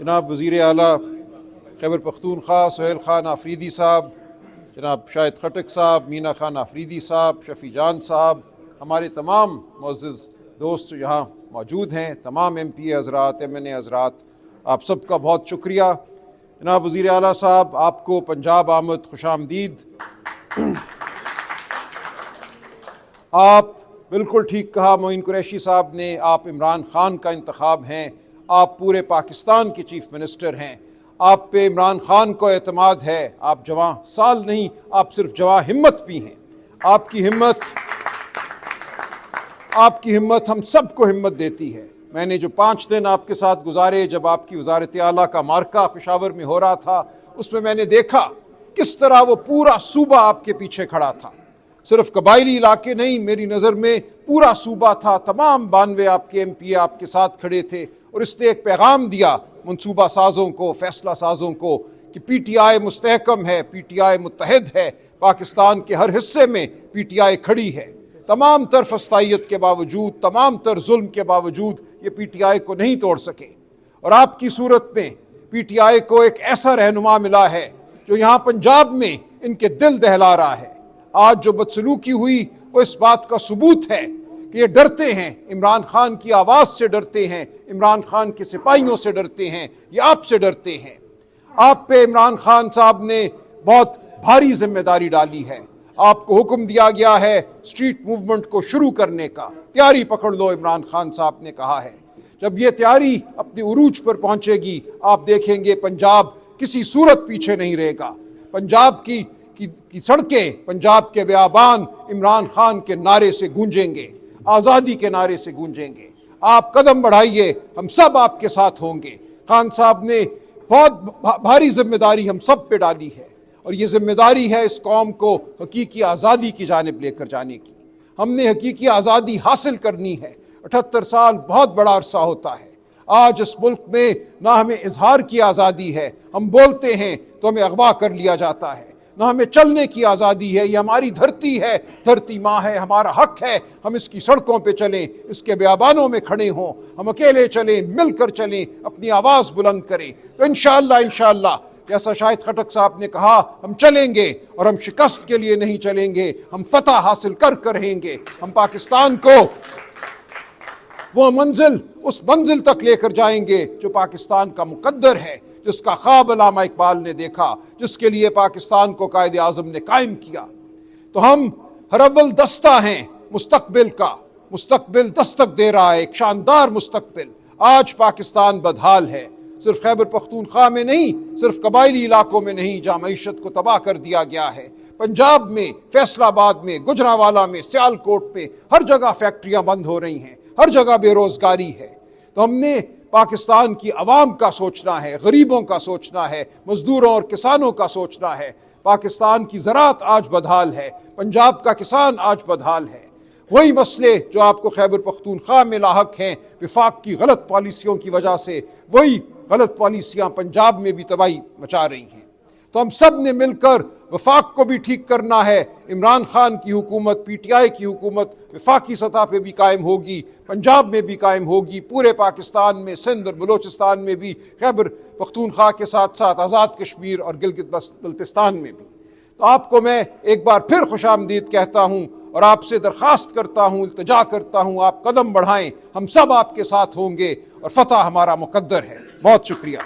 जनाब वज़ीर आला खैबर पख्तूनख्वा सुहेल खान आफरीदी साहब, जनाब शाहिद खटक साहब, मीना खान आफरीदी साहब, शफ़ी जान साहब, हमारे तमाम मुअज़्ज़ज़ दोस्त यहाँ मौजूद हैं, तमाम MP हज़रात, MNA हज़रात, आप सबका बहुत शुक्रिया। जनाब वज़ीर आला साहब, आपको पंजाब आमद, खुशामदीद। आप बिल्कुल ठीक कहा मोइन कुरैशी साहब ने, आप इमरान खान का इंतखाब हैं, आप पूरे पाकिस्तान के चीफ मिनिस्टर हैं, आप पे इमरान खान को एतमाद है। आप जवां साल नहीं, आप सिर्फ जवां हिम्मत भी हैं। आपकी हिम्मत हम सबको हिम्मत देती है। मैंने जो 5 दिन आपके साथ गुजारे, जब आपकी वज़ारत आला का मार्का पेशावर में हो रहा था, उसमें मैंने देखा किस तरह वो पूरा सूबा आपके पीछे खड़ा था। सिर्फ कबायली इलाके नहीं, मेरी नज़र में पूरा सूबा था। तमाम 92 आपके MP आपके साथ खड़े थे और इसने एक पैगाम दिया मनसूबा साजों को, फैसला साजों को कि PTI मुस्तहकम है, PTI मुत्तहिद है, पाकिस्तान के हर हिस्से में PTI खड़ी है। तमाम तर फस्तायत के बावजूद, तमाम तर जुल्म के बावजूद ये PTI को नहीं तोड़ सके। और आपकी सूरत में PTI को एक ऐसा रहनुमा मिला है जो यहाँ पंजाब में इनके दिल दहला रहा है। आज जो बदसलूकी हुई वो इस बात का सबूत है कि ये डरते हैं, इमरान खान की आवाज़ से डरते हैं, इमरान खान के सिपाहियों से डरते हैं, ये आपसे डरते हैं। आप पे इमरान खान साहब ने बहुत भारी जिम्मेदारी डाली है। आपको हुक्म दिया गया है स्ट्रीट मूवमेंट को शुरू करने का। तैयारी पकड़ लो, इमरान खान साहब ने कहा है। जब ये तैयारी अपनी उरूज पर पहुंचेगी, आप देखेंगे पंजाब किसी सूरत पीछे नहीं रहेगा। पंजाब की सड़कें, पंजाब के बयाबान इमरान खान के नारे से गूंजेंगे, आज़ादी के नारे से गूंजेंगे। आप कदम बढ़ाइए, हम सब आपके साथ होंगे। खान साहब ने बहुत भारी जिम्मेदारी हम सब पे डाली है और ये जिम्मेदारी है इस कौम को हकीकी आज़ादी की जानिब लेकर जाने की। हमने हकीकी आज़ादी हासिल करनी है। 78 साल बहुत बड़ा अरसा होता है। आज इस मुल्क में ना हमें इजहार की आज़ादी है, हम बोलते हैं तो हमें अगवा कर लिया जाता है, ना हमें चलने की आज़ादी है। ये हमारी धरती है, धरती माँ है, हमारा हक है हम इसकी सड़कों पे चलें, इसके बयाबानों में खड़े हों, हम अकेले चलें, मिलकर चलें, अपनी आवाज़ बुलंद करें। तो इंशाअल्लाह जैसा शाहिद खटक साहब ने कहा, हम चलेंगे और हम शिकस्त के लिए नहीं चलेंगे, हम फतह हासिल कर रहेंगे। हम पाकिस्तान को उस मंजिल तक लेकर जाएंगे जो पाकिस्तान का मुकद्दर है, जिसका ख्वाब अल्लामा इकबाल ने देखा, जिसके लिए पाकिस्तान को कायदे आज़म ने कायम किया। तो हम हरअव्वल दस्ता हैं मुस्तकबिल का। मुस्तकबिल दस्तक दे रहा है, एक शानदार मुस्तकबिल। आज पाकिस्तान बदहाल है, सिर्फ खैबर पख्तूनख्वा में नहीं, सिर्फ कबायली इलाकों में नहीं जहाँ मईशत को तबाह कर दिया गया है। पंजाब में, फैसलाबाद में, गुजरांवाला में, सियालकोट में, हर जगह फैक्ट्रियां बंद हो रही हैं, हर जगह बेरोजगारी है। तो हमने पाकिस्तान की आवाम का सोचना है, गरीबों का सोचना है, मजदूरों और किसानों का सोचना है। पाकिस्तान की ज़राअत आज बदहाल है, पंजाब का किसान आज बदहाल है। वही मसले जो आपको खैबर पख्तूनख्वा में लाहक हैं, विफाक की गलत पॉलिसियों की वजह से, वही गलत पॉलिसियां पंजाब में भी तबाही मचा रही हैं। तो हम सब ने मिलकर वफाक को भी ठीक करना है। इमरान खान की हुकूमत, PTI की हुकूमत वफाकी सतह पे भी कायम होगी, पंजाब में भी कायम होगी, पूरे पाकिस्तान में, सिंध और बलोचिस्तान में भी, खैबर पख्तूनख्वा के साथ साथ आज़ाद कश्मीर और गिलगित बल्तिस्तान में भी। तो आपको मैं एक बार फिर खुशामदीद कहता हूँ और आपसे दरख्वास्त करता हूँ, इल्तिजा करता हूँ, आप कदम बढ़ाएं, हम सब आपके साथ होंगे और फतह हमारा मुकद्दर है। बहुत शुक्रिया।